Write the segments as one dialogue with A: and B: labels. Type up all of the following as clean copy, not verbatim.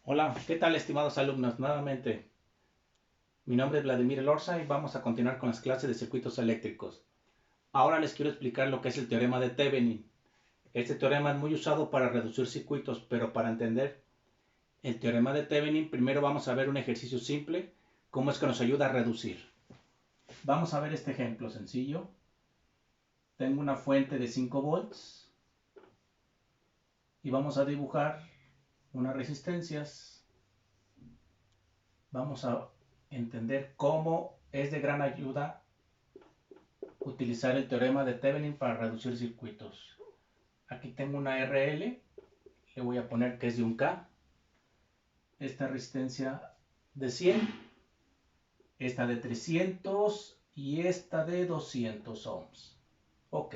A: Hola, ¿qué tal estimados alumnos? Nuevamente, mi nombre es Vladimir Elorza y vamos a continuar con las clases de circuitos eléctricos. Ahora les quiero explicar lo que es el teorema de Thevenin. Este teorema es muy usado para reducir circuitos, pero para entender el teorema de Thevenin, primero vamos a ver un ejercicio simple, cómo es que nos ayuda a reducir. Vamos a ver este ejemplo sencillo. Tengo una fuente de 5 volts y vamos a dibujar unas resistencias. Vamos a entender cómo es de gran ayuda utilizar el teorema de Thevenin para reducir circuitos. Aquí tengo una RL, le voy a poner que es de un K, esta resistencia de 100, esta de 300 y esta de 200 ohms. Ok,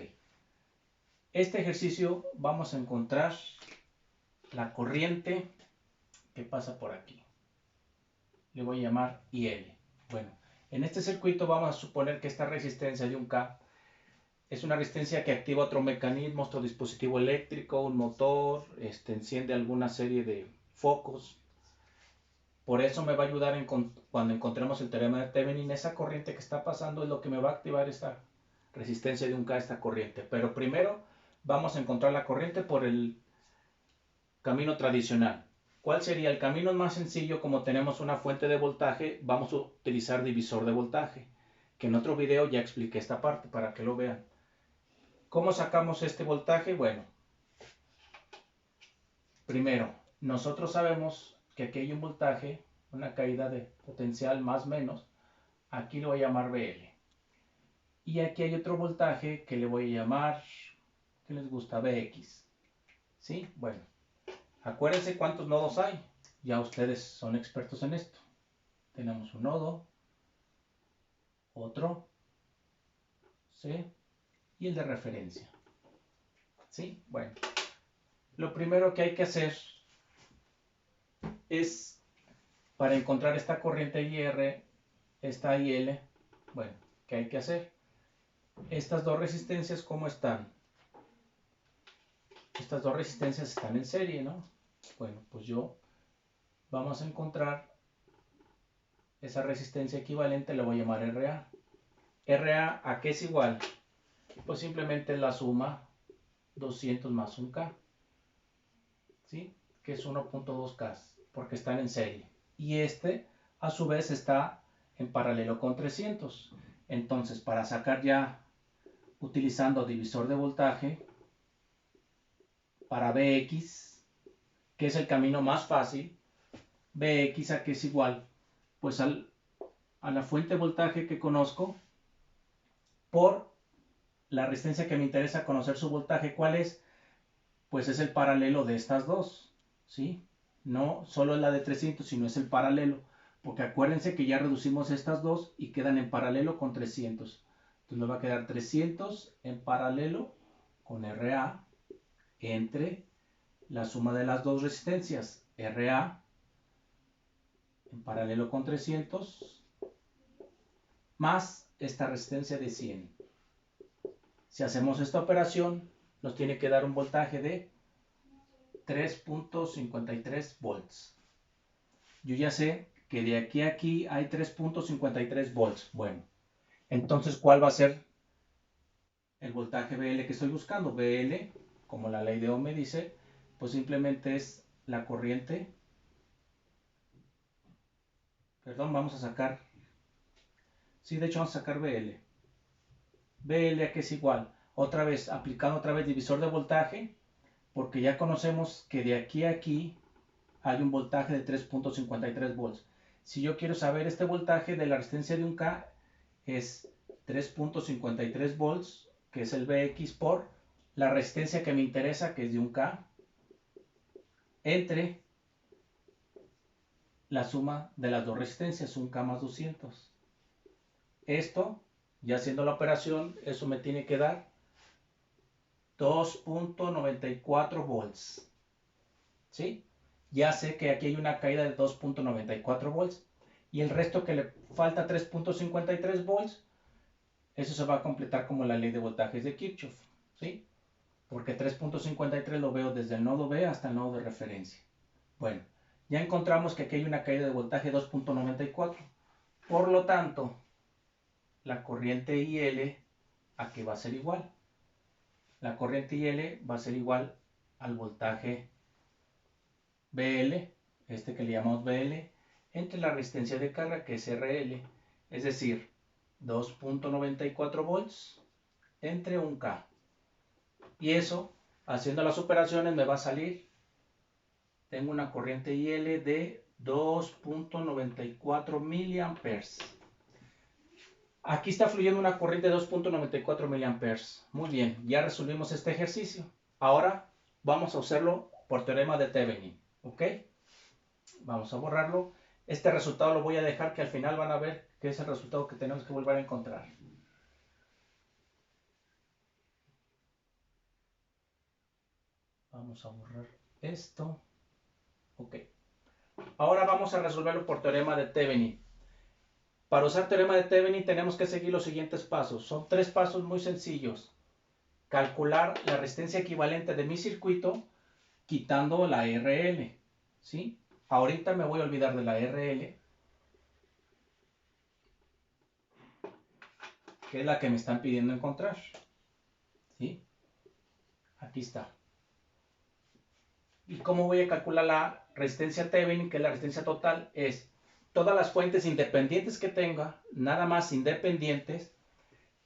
A: este ejercicio vamos a encontrar la corriente que pasa por aquí. Le voy a llamar IL. Bueno, en este circuito vamos a suponer que esta resistencia de un K es una resistencia que activa otro mecanismo, otro dispositivo eléctrico, un motor, enciende alguna serie de focos. Por eso me va a ayudar cuando encontremos el teorema de Thevenin, esa corriente que está pasando es lo que me va a activar esta resistencia de un K, esta corriente. Pero primero vamos a encontrar la corriente por el camino tradicional. ¿Cuál sería el camino más sencillo? Como tenemos una fuente de voltaje, vamos a utilizar divisor de voltaje, que en otro video ya expliqué esta parte para que lo vean. ¿Cómo sacamos este voltaje? Bueno, primero, nosotros sabemos que aquí hay un voltaje, una caída de potencial más o menos, aquí lo voy a llamar BL. Y aquí hay otro voltaje que le voy a llamar, ¿qué les gusta? BX. ¿Sí? Bueno, acuérdense cuántos nodos hay. Ya ustedes son expertos en esto. Tenemos un nodo, otro, ¿sí? Y el de referencia. ¿Sí? Bueno, lo primero que hay que hacer es, para encontrar esta corriente IR, esta IL, bueno, ¿qué hay que hacer? Estas dos resistencias, ¿cómo están? Estas dos resistencias están en serie, ¿no? Bueno, pues vamos a encontrar esa resistencia equivalente, la voy a llamar RA. RA, ¿a qué es igual? Pues simplemente la suma 200 más un K, ¿sí? Que es 1.2K, porque están en serie. Y a su vez, está en paralelo con 300. Entonces, para sacar ya, utilizando divisor de voltaje, para Bx, que es el camino más fácil, Bx a que es igual, pues a la fuente de voltaje que conozco por la resistencia que me interesa conocer su voltaje, ¿cuál es? Pues es el paralelo de estas dos, ¿sí? No solo es la de 300, sino es el paralelo, porque acuérdense que ya reducimos estas dos y quedan en paralelo con 300. Entonces me va a quedar 300 en paralelo con RA entre la suma de las dos resistencias, RA en paralelo con 300 más esta resistencia de 100. Si hacemos esta operación, nos tiene que dar un voltaje de 3.53 volts. Yo ya sé que de aquí a aquí hay 3.53 volts. Bueno, entonces, ¿cuál va a ser el voltaje BL que estoy buscando? BL, como la ley de Ohm me dice, pues simplemente es la corriente. Perdón, vamos a sacar. Sí, de hecho vamos a sacar BL. BL a que es igual. Otra vez, aplicando otra vez divisor de voltaje, porque ya conocemos que de aquí a aquí hay un voltaje de 3.53 volts. Si yo quiero saber este voltaje de la resistencia de un K, es 3.53 volts, que es el Bx, por la resistencia que me interesa, que es de un K, entre la suma de las dos resistencias, un K más 200. Esto, ya haciendo la operación, eso me tiene que dar 2.94 volts. ¿Sí? Ya sé que aquí hay una caída de 2.94 volts. Y el resto que le falta 3.53 volts, eso se va a completar como la ley de voltajes de Kirchhoff. ¿Sí? Porque 3.53 lo veo desde el nodo B hasta el nodo de referencia. Bueno, Ya encontramos que aquí hay una caída de voltaje 2.94. Por lo tanto, la corriente IL aquí va a ser igual. La corriente IL va a ser igual al voltaje BL, este que le llamamos BL, entre la resistencia de carga, que es RL, es decir, 2.94 volts entre 1K. Y eso, haciendo las operaciones, me va a salir, tengo una corriente IL de 2.94 miliamperes. Aquí está fluyendo una corriente de 2.94 miliamperes. Muy bien, ya resolvimos este ejercicio. Ahora vamos a hacerlo por teorema de Thevenin. ¿Ok? Vamos a borrarlo. Este resultado lo voy a dejar, que al final van a ver que es el resultado que tenemos que volver a encontrar. Vamos a borrar esto. Ok. Ahora vamos a resolverlo por teorema de Thevenin. Para usar teorema de Thevenin tenemos que seguir los siguientes pasos. Son 3 pasos muy sencillos. Calcular la resistencia equivalente de mi circuito quitando la RL. ¿Sí? Ahorita me voy a olvidar de la RL, que es la que me están pidiendo encontrar. ¿Sí? Aquí está. ¿Y cómo voy a calcular la resistencia Thevenin, que es la resistencia total? Es todas las fuentes independientes que tenga, nada más independientes.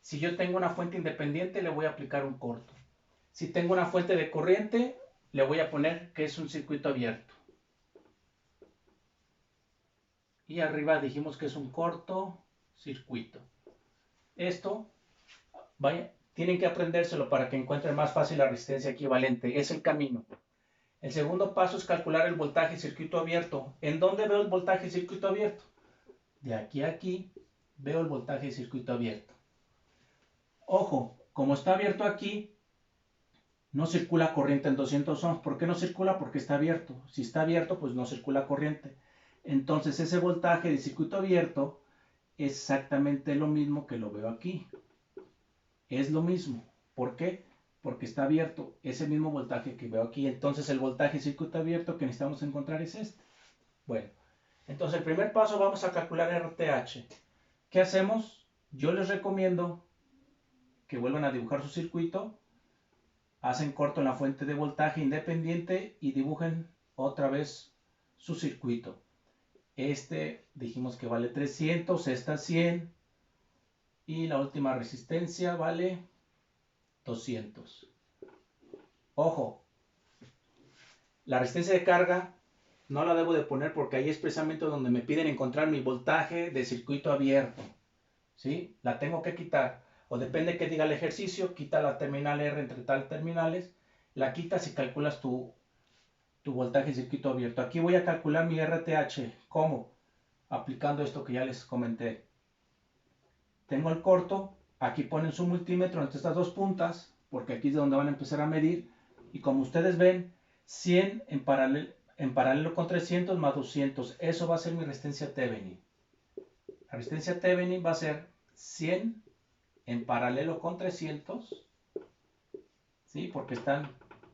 A: Si yo tengo una fuente independiente, le voy a aplicar un corto. Si tengo una fuente de corriente, le voy a poner que es un circuito abierto. Y arriba dijimos que es un corto circuito. Esto, tienen que aprendérselo para que encuentren más fácil la resistencia equivalente. Es el camino. El segundo paso es calcular el voltaje circuito abierto. ¿En dónde veo el voltaje circuito abierto? De aquí a aquí veo el voltaje circuito abierto. Ojo, como está abierto aquí, no circula corriente en 200 ohms. ¿Por qué no circula? Porque está abierto. Si está abierto, pues no circula corriente. Entonces ese voltaje de circuito abierto es exactamente lo mismo que lo veo aquí. Es lo mismo. ¿Por qué? Porque está abierto. Es el mismo voltaje que veo aquí. Entonces el voltaje de circuito abierto que necesitamos encontrar es este. Bueno, entonces el primer paso vamos a calcular RTH. ¿Qué hacemos? Yo les recomiendo que vuelvan a dibujar su circuito, hacen corto en la fuente de voltaje independiente y dibujen otra vez su circuito. Este dijimos que vale 300, esta 100 y la última resistencia vale 200. Ojo, la resistencia de carga no la debo de poner porque ahí es precisamente donde me piden encontrar mi voltaje de circuito abierto. ¿Sí? La tengo que quitar. O depende que diga el ejercicio, quita la terminal R entre tal terminales, la quitas y calculas tu voltaje de circuito abierto. Aquí voy a calcular mi RTH. ¿Cómo? Aplicando esto que ya les comenté. Tengo el corto, aquí ponen su multímetro entre estas dos puntas, porque aquí es donde van a empezar a medir. Y como ustedes ven, 100 en paralelo con 300 más 200. Eso va a ser mi resistencia Thevenin. La resistencia Thevenin va a ser 100 en paralelo con 300, ¿sí? Porque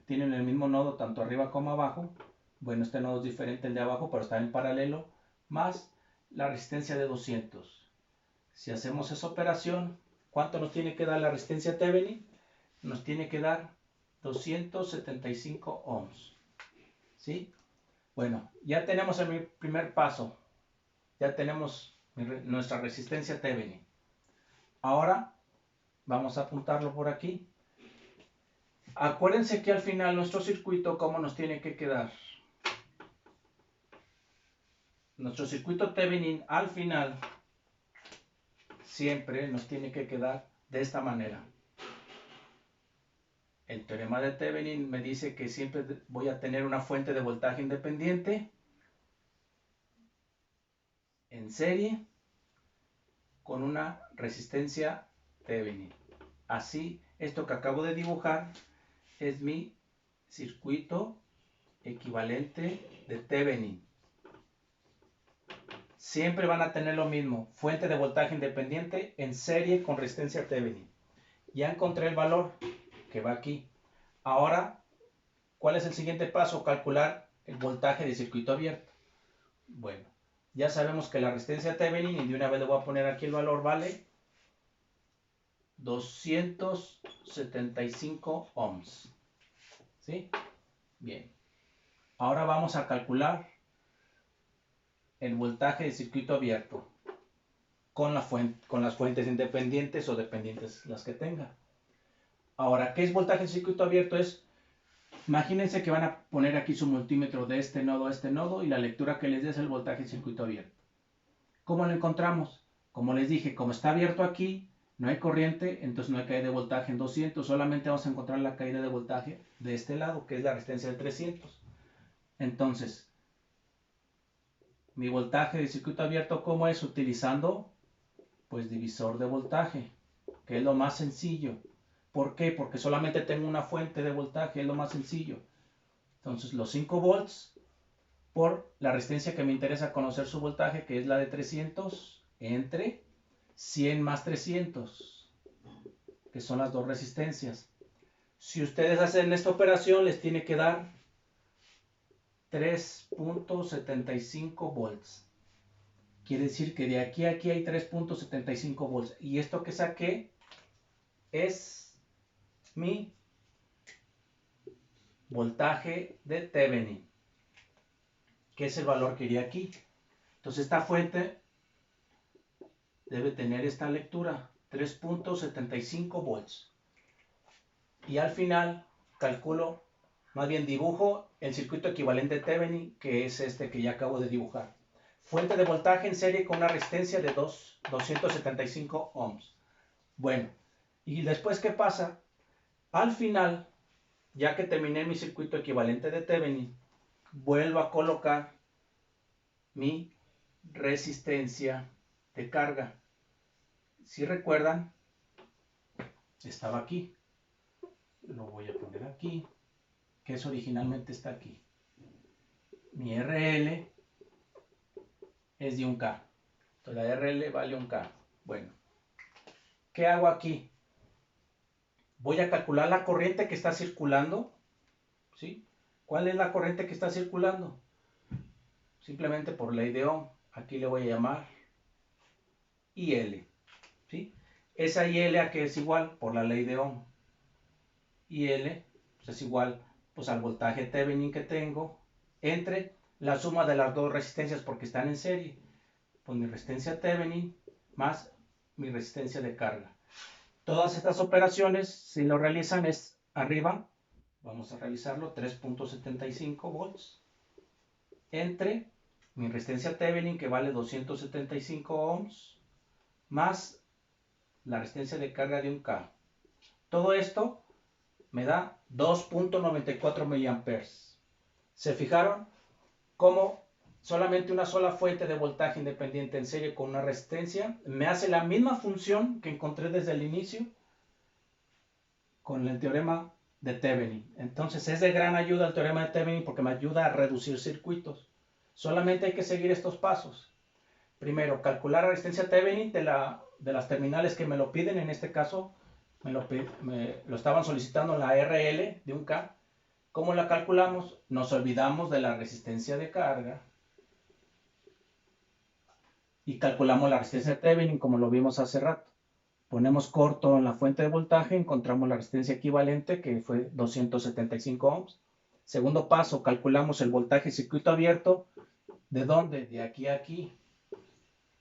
A: tienen el mismo nodo tanto arriba como abajo. Bueno, este nodo es diferente al de abajo, pero está en paralelo, más la resistencia de 200. Si hacemos esa operación, ¿cuánto nos tiene que dar la resistencia Thevenin? Nos tiene que dar 275 ohms. ¿Sí? Bueno, ya tenemos el primer paso. Ya tenemos nuestra resistencia Thevenin. Ahora vamos a apuntarlo por aquí. Acuérdense que al final nuestro circuito, ¿cómo nos tiene que quedar? Nuestro circuito Thevenin al final siempre nos tiene que quedar de esta manera. El teorema de Thevenin me dice que siempre voy a tener una fuente de voltaje independiente en serie con una resistencia Thevenin. Así, esto que acabo de dibujar es mi circuito equivalente de Thevenin. Siempre van a tener lo mismo, fuente de voltaje independiente en serie con resistencia Thevenin. Ya encontré el valor que va aquí. Ahora, ¿cuál es el siguiente paso? Calcular el voltaje de circuito abierto. Bueno, ya sabemos que la resistencia Thevenin, y de una vez le voy a poner aquí el valor, vale 275 ohms. ¿Sí? Bien. Ahora vamos a calcular el voltaje de circuito abierto con las fuentes independientes o dependientes, las que tenga. Ahora, ¿qué es voltaje de circuito abierto? Imagínense que van a poner aquí su multímetro de este nodo a este nodo y la lectura que les dé es el voltaje de circuito abierto. ¿Cómo lo encontramos? Como les dije, como está abierto aquí, no hay corriente, entonces no hay caída de voltaje en 200, solamente vamos a encontrar la caída de voltaje de este lado, que es la resistencia de 300. Entonces, mi voltaje de circuito abierto, ¿cómo es? Utilizando, pues, divisor de voltaje, que es lo más sencillo. ¿Por qué? Porque solamente tengo una fuente de voltaje, es lo más sencillo. Entonces, los 5 volts por la resistencia que me interesa conocer su voltaje, que es la de 300, entre 100 más 300, que son las dos resistencias. Si ustedes hacen esta operación, les tiene que dar 3.75 volts. Quiere decir que de aquí a aquí hay 3.75 volts. Y esto que saqué es mi voltaje de Thevenin, que es el valor que iría aquí. Entonces esta fuente debe tener esta lectura, 3.75 volts. Y al final calculo, más bien dibujo el circuito equivalente Thevenin, que es este que ya acabo de dibujar. Fuente de voltaje en serie con una resistencia de 275 ohms. Bueno, y después, ¿qué pasa? Al final, ya que terminé mi circuito equivalente de Thevenin, vuelvo a colocar mi resistencia de carga. Si recuerdan, estaba aquí. Lo voy a poner aquí, que es originalmente está aquí. Mi RL es de 1K. Entonces la RL vale 1K. Bueno, ¿qué hago aquí? Voy a calcular la corriente que está circulando. ¿Sí? ¿Cuál es la corriente que está circulando? Simplemente por ley de Ohm. Aquí le voy a llamar IL. ¿Sí? Esa IL a que es igual por la ley de Ohm. IL pues es igual, pues, al voltaje Thevenin que tengo entre la suma de las dos resistencias, porque están en serie. Pues mi resistencia Thevenin más mi resistencia de carga. Todas estas operaciones, si lo realizan, es arriba, vamos a realizarlo, 3.75 volts entre mi resistencia Thevenin, que vale 275 ohms, más la resistencia de carga de 1K. Todo esto me da 2.94 miliamperes. ¿Se fijaron cómo solamente una sola fuente de voltaje independiente en serie con una resistencia me hace la misma función que encontré desde el inicio con el teorema de Thevenin? Entonces es de gran ayuda el teorema de Thevenin porque me ayuda a reducir circuitos. Solamente hay que seguir estos pasos. Primero, calcular la resistencia Thevenin de las terminales que me lo piden. En este caso me lo estaban solicitando la RL de 1K. ¿Cómo la calculamos? Nos olvidamos de la resistencia de carga y calculamos la resistencia de Thevenin como lo vimos hace rato. Ponemos corto en la fuente de voltaje, encontramos la resistencia equivalente, que fue 275 ohms. Segundo paso, calculamos el voltaje circuito abierto. ¿De dónde? De aquí a aquí.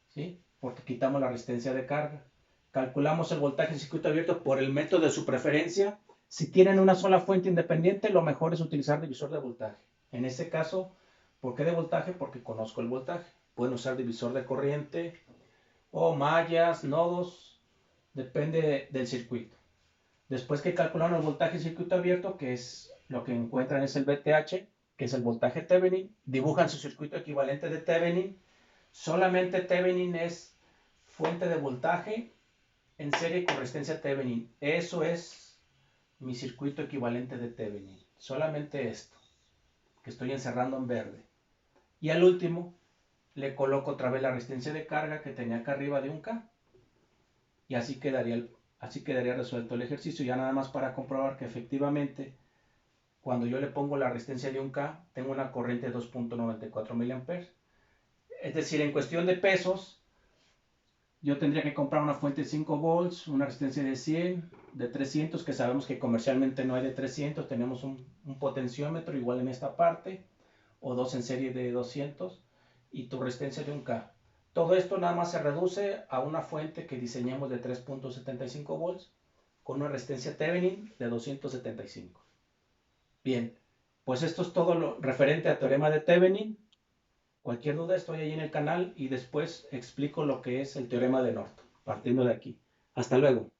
A: ¿Sí? Porque quitamos la resistencia de carga. Calculamos el voltaje en circuito abierto por el método de su preferencia. Si tienen una sola fuente independiente, lo mejor es utilizar divisor de voltaje. En este caso, ¿por qué de voltaje? Porque conozco el voltaje. Pueden usar divisor de corriente o mallas, nodos, depende del circuito. Después que calcularon el voltaje en circuito abierto, que es lo que encuentran es el VTH, que es el voltaje Thevenin, dibujan su circuito equivalente de Thevenin. Solamente Thevenin es fuente de voltaje en serie con resistencia Thevenin. Eso es mi circuito equivalente de Thevenin. Solamente esto, que estoy encerrando en verde. Y al último, le coloco otra vez la resistencia de carga que tenía acá arriba de 1K. Y así quedaría resuelto el ejercicio. Ya nada más para comprobar que efectivamente, cuando yo le pongo la resistencia de 1K, tengo una corriente de 2.94 mA. Es decir, en cuestión de pesos, yo tendría que comprar una fuente de 5 volts, una resistencia de 100, de 300, que sabemos que comercialmente no hay de 300, tenemos un potenciómetro igual en esta parte, o dos en serie de 200, y tu resistencia de 1K. Todo esto nada más se reduce a una fuente que diseñamos de 3.75 volts, con una resistencia Thevenin de 275. Bien, pues esto es todo lo referente al teorema de Thevenin. Cualquier duda estoy ahí en el canal y después explico lo que es el teorema de Norton, partiendo de aquí. Hasta luego.